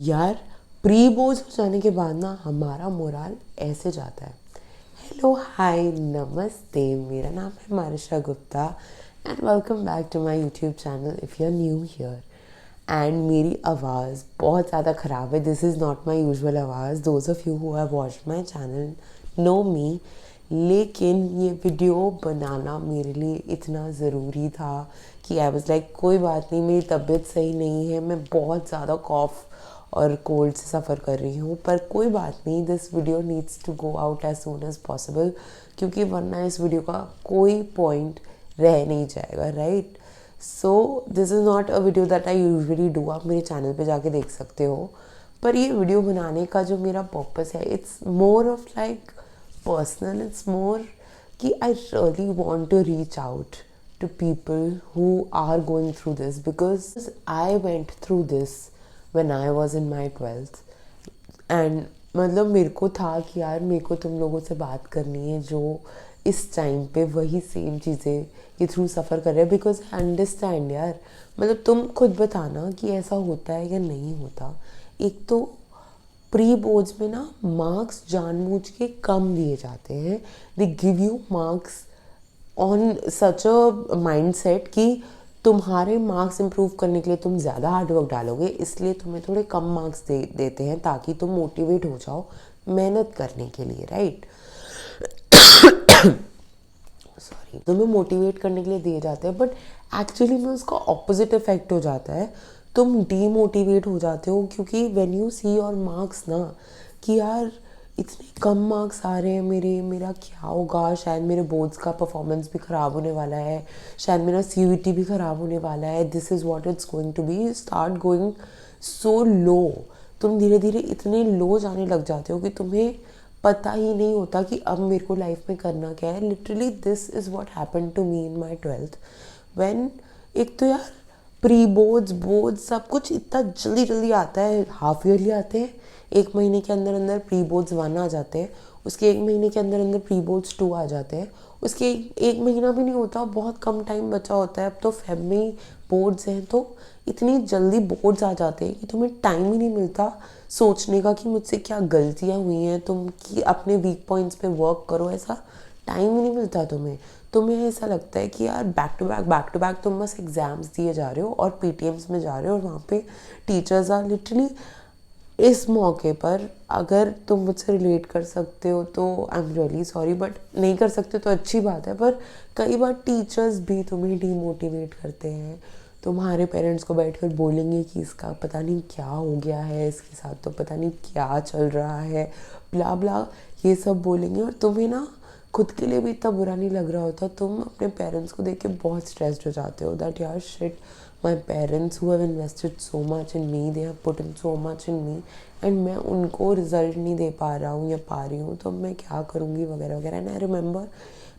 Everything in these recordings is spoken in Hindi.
यार, प्री बोर्ड्स हो जाने के बाद ना हमारा मोराल ऐसे जाता है। हेलो, हाय, नमस्ते। मेरा नाम है Marisha Gupta and welcome back to my YouTube channel if you are new here. And मेरी आवाज़ बहुत ज़्यादा ख़राब है। This is not my usual आवाज़। Those of you who have watched my channel know me. लेकिन ये वीडियो बनाना मेरे लिए इतना ज़रूरी था कि आई वॉज लाइक कोई बात नहीं, मेरी तबीयत सही नहीं है, मैं बहुत ज़्यादा कॉफ़ और कोल्ड से सफ़र कर रही हूँ, पर कोई बात नहीं, this video needs to go out as soon as possible, क्योंकि वरना इस वीडियो का कोई पॉइंट रह नहीं जाएगा, right. So this is not a video that I usually do. आप मेरे चैनल पे जाके देख सकते हो। पर ये वीडियो बनाने का जो मेरा पर्पस है, it's more of like personal. It's more कि I really want to reach out to people who are going through this, because I went through this when I was in my 12th। And मतलब मेरे को था कि यार मेरे को तुम लोगों से बात करनी है जो इस टाइम पे वही सेम चीज़ें के थ्रू सफ़र कर रहे हैं, बिकॉज अंडरस्टैंड यार, मतलब तुम खुद बताना कि ऐसा होता है या नहीं होता। एक तो प्री बोर्ड्स में ना मार्क्स जानबूझ के कम दिए जाते हैं। They give you marks on such a mind set कि तुम्हारे मार्क्स इम्प्रूव करने के लिए तुम ज़्यादा हार्डवर्क डालोगे, इसलिए तुम्हें थोड़े कम मार्क्स देते हैं ताकि तुम मोटिवेट हो जाओ मेहनत करने के लिए, राइट। सॉरी, तुम्हें मोटिवेट करने के लिए दिए जाते हैं, बट एक्चुअली में उसका ऑपोजिट इफेक्ट हो जाता है। तुम डीमोटिवेट हो जाते हो, क्योंकि when you see your marks ना कि यार इतने कम मार्क्स आ रहे हैं मेरा क्या होगा, शायद मेरे बोर्ड्स का परफॉर्मेंस भी ख़राब होने वाला है, शायद मेरा CUET भी ख़राब होने वाला है, this is what it's going to be, start going so low. तुम धीरे धीरे इतने लो जाने लग जाते हो कि तुम्हें पता ही नहीं होता कि अब मेरे को लाइफ में करना क्या है। Literally this is what happened to me in my 12th when, एक तो यार प्री बोर्ड्स सब कुछ इतना जल्दी जल्दी आता है। हाफ ईयरली आते हैं, एक महीने के अंदर अंदर प्री बोर्ड्स 1 आ जाते हैं, उसके एक महीने के अंदर अंदर प्री बोर्ड्स 2 आ जाते हैं, उसके एक महीना भी नहीं होता, बहुत कम टाइम बचा होता है। अब तो फेब में ही बोर्ड्स हैं, तो इतनी जल्दी बोर्ड्स आ जाते हैं कि तुम्हें टाइम ही नहीं मिलता सोचने का कि मुझसे क्या गलतियाँ हुई हैं, तुम कि अपने वीक पॉइंट्स पे वर्क करो। ऐसा टाइम ही नहीं मिलता तुम्हें ऐसा लगता है कि यार बैक टू बैक तुम बस एग्ज़ाम्स दिए जा रहे हो और PTMs में जा रहे हो, और वहाँ पे टीचर्स आर लिटरली, इस मौके पर अगर तुम मुझसे रिलेट कर सकते हो तो I am really sorry, but नहीं कर सकते तो अच्छी बात है। पर कई बार टीचर्स भी तुम्हें डीमोटिवेट करते हैं। तुम्हारे पेरेंट्स को बैठकर बोलेंगे कि इसका पता नहीं क्या हो गया है, इसके साथ तो पता नहीं क्या चल रहा है, ब्ला ब्ला, ये सब बोलेंगे। और तुम्हें ना खुद के लिए भी इतना बुरा नहीं लग रहा होता, तुम अपने पेरेंट्स को देख के बहुत स्ट्रेस्ड हो जाते हो दैट यार shit, my parents who have invested so much in me, they have put in so much in me, and मैं उनको रिजल्ट नहीं दे पा रहा हूँ या पा रही हूँ, तो मैं क्या करूँगी वगैरह वगैरह। एंड आई रिमेंबर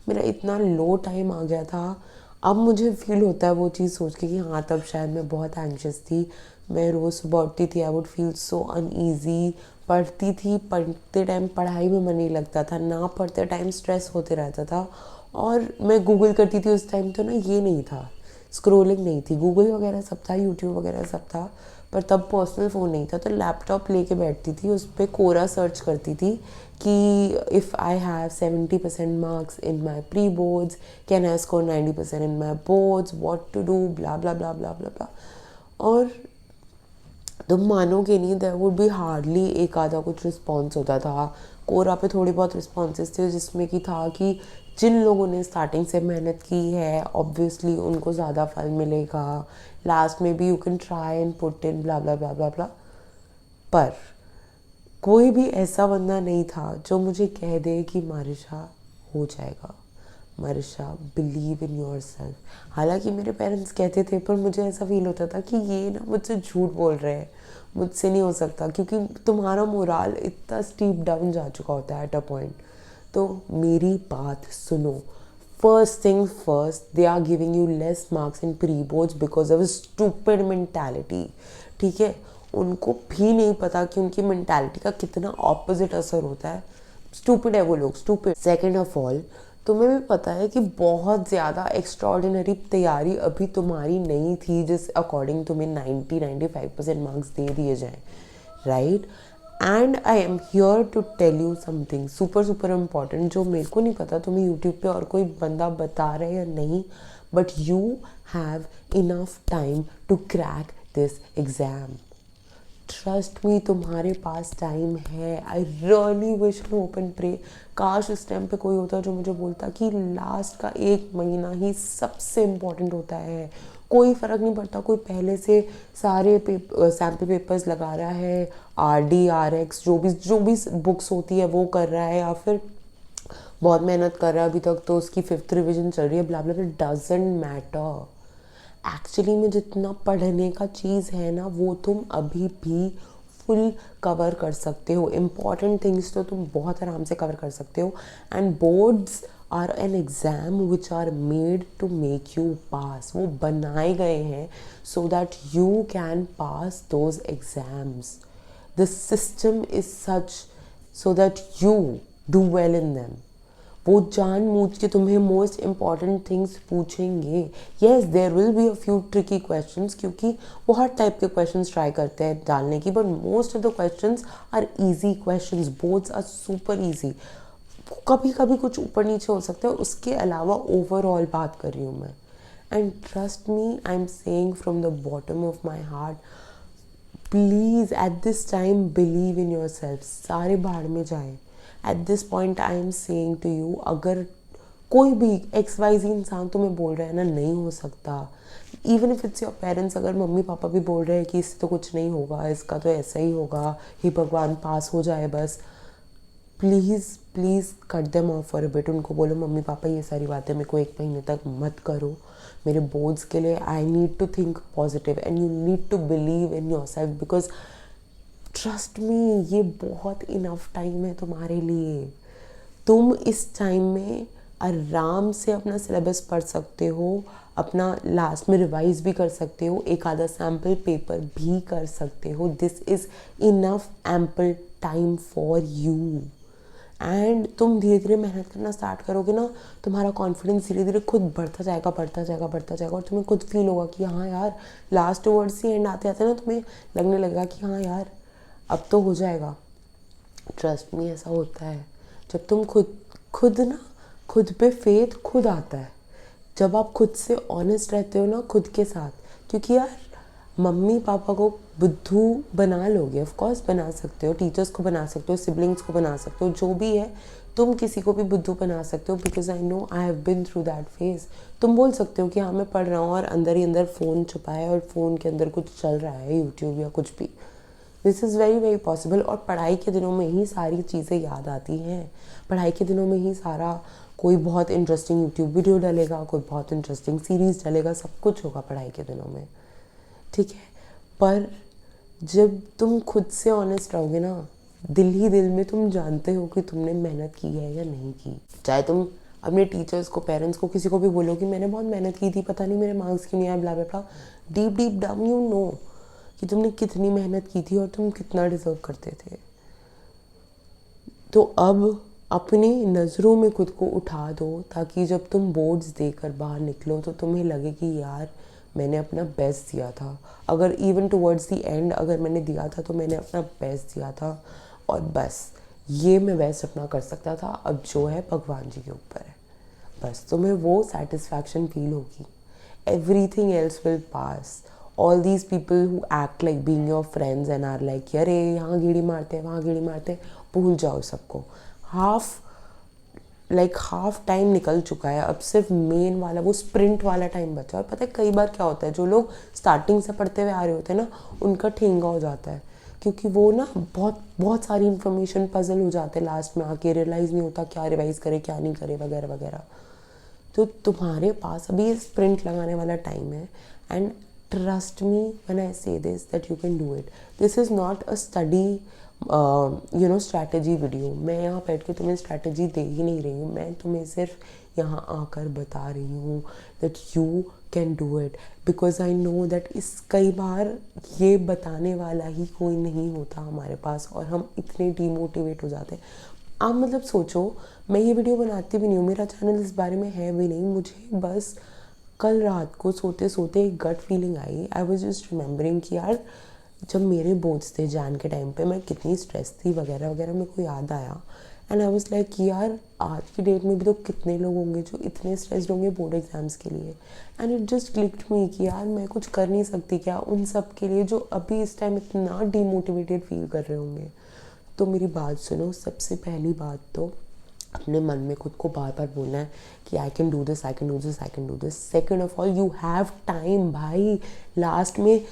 मेरा इतना लो टाइम आ गया था। अब मुझे फील होता है वो चीज़ सोच के कि हाँ, तब शायद मैं बहुत एंग्शियस थी। मैं रोज़ सुबह उठती थी, I would feel so uneasy. पढ़ती थी, पढ़ते टाइम पढ़ाई में मन नहीं लगता था, ना पढ़ते टाइम स्ट्रेस होते रहता था। और मैं गूगल करती थी उस टाइम, तो ना ये नहीं था, स्क्रोलिंग नहीं थी, गूगल वगैरह सब था, यूट्यूब वगैरह सब था, पर तब पर्सनल फ़ोन नहीं था। तो लैपटॉप लेके बैठती थी, उस पर कोरा सर्च करती थी कि if I have 70% marks in my pre boards, can I score 90% in my boards, what to do, blah blah blah blah blah blah. और तुम मानोगे नहीं, देयर वुड बी हार्डली एक आधा कुछ रिस्पॉन्स होता था। कोरा पे थोड़ी बहुत रिस्पॉन्सेस थे, जिसमें कि था कि जिन लोगों ने स्टार्टिंग से मेहनत की है ऑब्वियसली उनको ज़्यादा फल मिलेगा, लास्ट में भी you can try and put in blah blah blah blah blah. पर कोई भी ऐसा बंदा नहीं था जो मुझे कह दे कि मारिशा हो जाएगा, Marisha believe in your self. हालांकि मेरे पेरेंट्स कहते थे, पर मुझे ऐसा फील होता था कि ये ना मुझसे झूठ बोल रहे हैं, मुझसे नहीं हो सकता, क्योंकि तुम्हारा मोराल इतना स्टीप डाउन जा चुका होता है एट अ पॉइंट। तो मेरी बात सुनो। First thing first, they are giving you less marks in pre boards because of stupid mentality. ठीक है, उनको भी नहीं पता कि उनकी मेंटालिटी का कितना ऑपोजिट असर होता है। स्टूपिड है वो लोग, स्टूपिड। सेकेंड ऑफ ऑल, तुम्हें भी पता है कि बहुत ज़्यादा एक्स्ट्रॉर्डिनरी तैयारी अभी तुम्हारी नहीं थी जिस अकॉर्डिंग तुम्हें 90-95% मार्क्स दे दिए जाएं। Right? And I am here to tell you something super super important, जो मेरे को नहीं पता तुम्हें यूट्यूब पे और कोई बंदा बता रहा है या नहीं, but you have enough time to crack this exam. Trust me, तुम्हारे पास टाइम है। I really wish and hope and pray, काश उस टाइम पे कोई होता जो मुझे बोलता कि लास्ट का 1 महीना ही सबसे इम्पोर्टेंट होता है। कोई फ़र्क नहीं पड़ता, कोई पहले से सारे सैम्पल पेपर्स लगा रहा है, RD RX जो भी बुक्स होती है वो कर रहा है, या फिर बहुत मेहनत कर रहा है अभी तक तो उसकी 5th रिविजन चल रही है, ब्ला ब्ला, डजेंट मैटर। एक्चुअली में जितना पढ़ने का चीज़ है ना वो तुम अभी भी फुल कवर कर सकते हो। इम्पॉर्टेंट थिंग्स तो तुम बहुत आराम से कवर कर सकते हो। And boards are an exam which are made to make you pass. वो बनाए गए हैं so that you can pass those exams. The system is such so that you do well in them. वो जानबूझ के तुम्हें मोस्ट इम्पॉर्टेंट थिंग्स पूछेंगे। Yes, there will be a few tricky questions, क्योंकि वो हर टाइप के क्वेश्चंस ट्राई करते हैं डालने की, but most of the questions are easy questions. Boards are super easy. कभी कभी कुछ ऊपर नीचे हो सकता है, उसके अलावा ओवरऑल बात कर रही हूँ मैं। And trust me, I am saying from the bottom of my heart, please at this time believe in yourself. सारे बाहर में जाए। At this point I am saying to you, अगर कोई भी XYZ इंसान तुम्हें बोल रहा है ना नहीं हो सकता, even if it's your parents, अगर मम्मी पापा भी बोल रहे हैं कि इससे तो कुछ नहीं होगा, इसका तो ऐसा ही होगा, हे भगवान पास हो जाए बस, please please cut them of for a bit. उनको बोलो मम्मी पापा ये सारी बातें मेरे को 1 महीने तक मत करो, मेरे बोर्ड्स के लिए I need to think positive and you need to believe in yourself, because trust me, ये बहुत इनफ टाइम है तुम्हारे लिए। तुम इस टाइम में आराम से अपना सिलेबस पढ़ सकते हो, अपना लास्ट में रिवाइज भी कर सकते हो, एक आधा सैम्पल पेपर भी कर सकते हो। This is enough ample time for you. And तुम धीरे धीरे मेहनत करना स्टार्ट करोगे ना, तुम्हारा कॉन्फिडेंस धीरे धीरे खुद बढ़ता जाएगा बढ़ता जाएगा बढ़ता जाएगा, और तुम्हें खुद फील होगा कि हाँ यार, लास्ट वर्ड्स ही एंड आते आते ना तुम्हें लगने लगेगा कि हाँ यार अब तो हो जाएगा। ट्रस्ट मी, ऐसा होता है जब तुम खुद पे फेथ खुद आता है, जब आप खुद से ऑनेस्ट रहते हो ना खुद के साथ। क्योंकि यार मम्मी पापा को बुद्धू बना लोगे, ऑफ कोर्स बना सकते हो, टीचर्स को बना सकते हो, सिबलिंग्स को बना सकते हो, जो भी है तुम किसी को भी बुद्धू बना सकते हो, because I know I have been through that phase. तुम बोल सकते हो कि हाँ मैं पढ़ रहा हूँ और अंदर ही अंदर फ़ोन छुपा है और फ़ोन के अंदर कुछ चल रहा है, यूट्यूब या कुछ भी। This is very very possible. और पढ़ाई के दिनों में ही सारी चीज़ें याद आती हैं। पढ़ाई के दिनों में ही सारा, कोई बहुत इंटरेस्टिंग यूट्यूब वीडियो डालेगा, कोई बहुत इंटरेस्टिंग सीरीज़ डालेगा, सब कुछ होगा पढ़ाई के दिनों में, ठीक है। पर जब तुम खुद से ऑनेस्ट रहोगे ना, दिल ही दिल में तुम जानते हो कि तुमने मेहनत की है या नहीं की। चाहे तुम अपने टीचर्स को, पेरेंट्स को, किसी को भी बोलो कि मैंने बहुत मेहनत की थी, पता नहीं मेरे मार्क्स क्यों नहीं आए, blah blah blah, deep deep down you know कि तुमने कितनी मेहनत की थी और तुम कितना डिजर्व करते थे। तो अब अपनी नज़रों में खुद को उठा दो, ताकि जब तुम बोर्ड्स देकर बाहर निकलो तो तुम्हें लगे कि यार मैंने अपना बेस्ट दिया था। अगर इवन टुवर्ड्स दी एंड अगर मैंने दिया था तो मैंने अपना बेस्ट दिया था, और बस ये मैं बेस्ट अपना कर सकता था, अब जो है भगवान जी के ऊपर है। बस तुम्हें वो सेटिस्फैक्शन फील होगी। Everything else will pass. All these people who act like being your friends and are like अरे यहाँ गेड़ी मारते हैं, वहाँ गेड़ी मारते हैं, भूल जाओ सबको। हाफ टाइम निकल चुका है, अब सिर्फ मेन वाला वो स्प्रिंट वाला टाइम बचा है। और पता है कई बार क्या होता है, जो लोग स्टार्टिंग से पढ़ते हुए आ रहे होते हैं ना, उनका ठेंगा हो जाता है, क्योंकि वो ना बहुत सारी इन्फॉर्मेशन पजल हो जाते हैं, लास्ट में आके रियलाइज़ नहीं होता क्या रिवाइज करे क्या नहीं करे वगैरह वगैरह। तो तुम्हारे पास अभी स्प्रिंट लगाने वाला टाइम है। And trust me when I say this that you can do it. This is not a study strategy video. मैं यहाँ बैठ के तुम्हें स्ट्रैटेजी दे ही नहीं रही हूँ, मैं तुम्हें सिर्फ यहाँ आकर बता रही हूँ that you can do it, because I know that कई बार ये बताने वाला ही कोई नहीं होता हमारे पास, और हम इतने डीमोटिवेट हो जाते हैं। आप मतलब सोचो, मैं ये वीडियो बनाती भी नहीं हूँ, मेरा चैनल इस बारे में है भी नहीं, मुझे बस कल रात को सोते सोते एक गट फीलिंग आई। आई वॉज जस्ट रिमेंबरिंग कि यार जब मेरे बोर्ड्स थे जैन के टाइम पे, मैं कितनी स्ट्रेस थी वगैरह वगैरह मेरे को याद आया। एंड आई वाज लाइक कि यार आज की डेट में भी तो कितने लोग होंगे जो इतने स्ट्रेस्ड होंगे बोर्ड एग्जाम्स के लिए। एंड इट जस्ट क्लिक्ड मी कि यार मैं कुछ कर नहीं सकती क्या उन सब के लिए जो अभी इस टाइम इतना डीमोटिवेटेड फील कर रहे होंगे। तो मेरी बात सुनो, सबसे पहली बात तो अपने मन में खुद को बार बार बोलना है कि I can do this, I can do this, I can do this. Second of all, you have time भाई। लास्ट में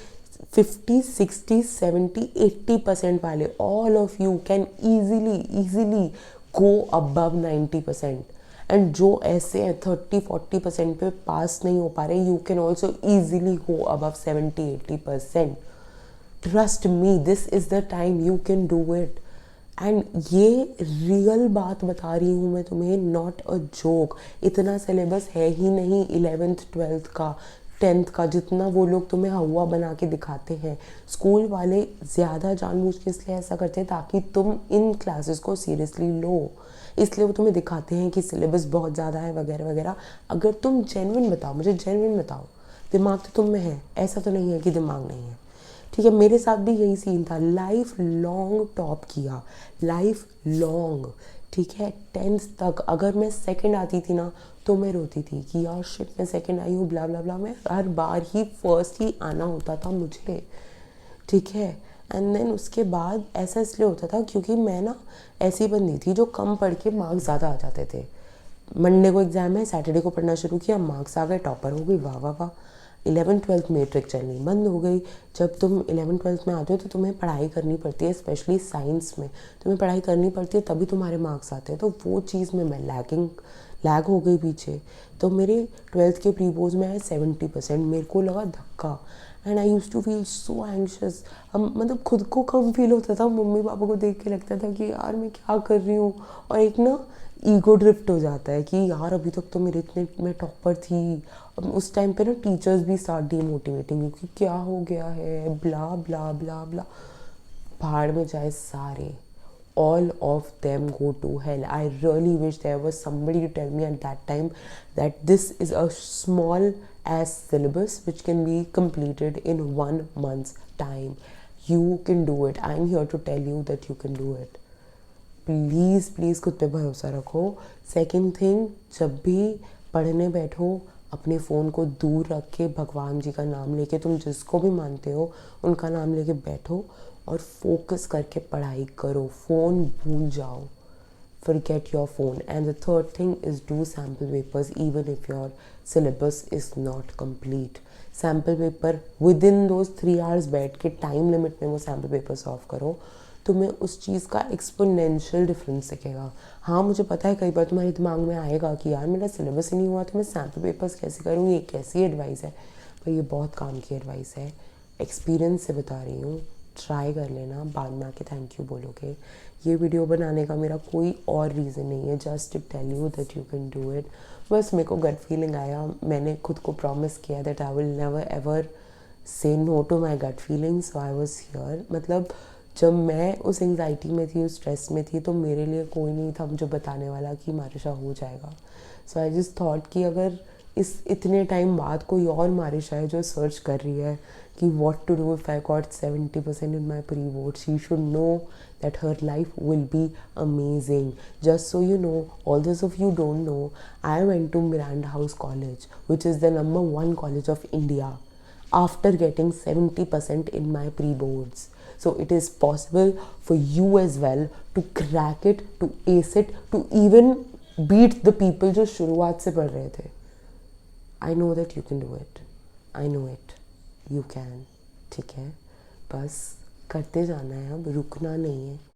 50, 60, 70, 80% वाले all of you can easily go above 90%। And जो ऐसे हैं 30-40% पे पास नहीं हो पा रहे, you can also easily go above 70-80%। Trust me, this is the time, you can do it. And ये रियल बात बता रही हूँ मैं तुम्हें, नॉट अ जोक। इतना सिलेबस है ही नहीं 11th 12th का, 10th का, जितना वो लोग तुम्हें हवा बना के दिखाते हैं। स्कूल वाले ज़्यादा जानबूझ के इसलिए ऐसा करते हैं ताकि तुम इन क्लासेस को सीरियसली लो, इसलिए वो तुम्हें दिखाते हैं कि सिलेबस बहुत ज़्यादा है वगैरह वगैरह। अगर तुम जेन्युइन बताओ, मुझे जेन्युइन बताओ, दिमाग तो तुम में है, ऐसा तो नहीं है कि दिमाग नहीं है। ठीक है, मेरे साथ भी यही सीन था, लाइफ लॉन्ग टॉप किया, लाइफ लॉन्ग। ठीक है, 10th तक अगर मैं सेकंड आती थी ना तो मैं रोती थी कि यार शिट मैं सेकंड आई हूँ, ब्ला ब्ला ब्ला। मैं हर बार ही फर्स्ट ही आना होता था मुझे। ठीक है, एंड देन उसके बाद ऐसा इसलिए होता था क्योंकि मैं ना ऐसी बंदी थी जो कम पढ़ के मार्क्स ज़्यादा आ जाते थे। मंडे को एग्ज़ाम है, सैटरडे को पढ़ना शुरू किया, मार्क्स आ गए, टॉपर हो गई, वाह वाह वाह। 11th 12th में ट्रिक चलनी बंद हो गई। जब तुम 11th 12th में आते हो तो तुम्हें पढ़ाई करनी पड़ती है, स्पेशली साइंस में तुम्हें पढ़ाई करनी पड़ती है, तभी तुम्हारे मार्क्स आते हैं। तो वो चीज़ में मैं लैग हो गई पीछे। तो मेरे 12th के प्री बोर्ड्स में आए 70%, मेरे को लगा धक्का। And I used to feel so anxious. हम मतलब खुद को कम फील होता था, मम्मी पापा को देख के लगता था कि यार मैं क्या कर रही हूँ। और एक ना ईगो ड्रिफ्ट हो जाता है कि यार अभी तक तो मेरे इतने मैं टॉपर थी। अब उस टाइम पे ना टीचर्स भी स्टार्ट डीमोटिवेटिंग कि क्या हो गया है, ब्ला ब्ला ब्ला ब्ला। भाड़ में जाए सारे, all of them go to hell. I really wish there was somebody to tell me at that time that this is a small as syllabus which can be completed in 1 month's time. You can do it. I'm here to tell you that you can do it. Please please खुद पे भरोसा रखो। सेकंड थिंग, जब भी पढ़ने बैठो अपने फ़ोन को दूर रख के भगवान जी का नाम लेके, तुम जिसको भी मानते हो उनका नाम लेके बैठो और फोकस करके पढ़ाई करो। फ़ोन भूल जाओ, forget your phone. And the third thing is do sample papers even if your syllabus is not complete. Sample paper within those 3 hours बैठ के टाइम लिमिट में वो सैम्पल पेपर सॉल्व करो, तुम्हें उस चीज़ का एक्सपोनेंशियल डिफरेंस दिखेगा। हाँ मुझे पता है कई बार तुम्हारे दिमाग में आएगा कि यार मेरा सिलेबस ही नहीं हुआ तो मैं सैम्पल पेपर्स कैसे करूँ, ये कैसी एडवाइस है। पर ये बहुत काम की एडवाइस है, एक्सपीरियंस से बता रही हूँ। ट्राई कर लेना, बाद में आके थैंक यू बोलोगे। ये वीडियो बनाने का मेरा कोई और रीज़न नहीं है, just to tell you that you can do it. बस मेरे को गट फीलिंग आया, मैंने खुद को प्रॉमिस किया that I will never ever say no to my gut feeling, so I was here. मतलब जब मैं उस एंग्जाइटी में थी, उस स्ट्रेस में थी, तो मेरे लिए कोई नहीं था मुझे बताने वाला कि मारिशा हो जाएगा। सो आई जस्ट थॉट कि अगर इस इतने टाइम बाद कोई और मारिशा है जो सर्च कर रही है कि what to do if I got 70% in my pre-board, she should know that her life will be amazing. Just so you know, all those of you don't know, I went to Miranda House College, which is the #1 college of India, after getting 70% in my pre-boards. So it is possible for you as well to crack it, to ace it, to even beat the people जो शुरुआत से पढ़ रहे थे। I know that you can do it. I know it. You can. ठीक है, बस करते जाना है, अब रुकना नहीं है।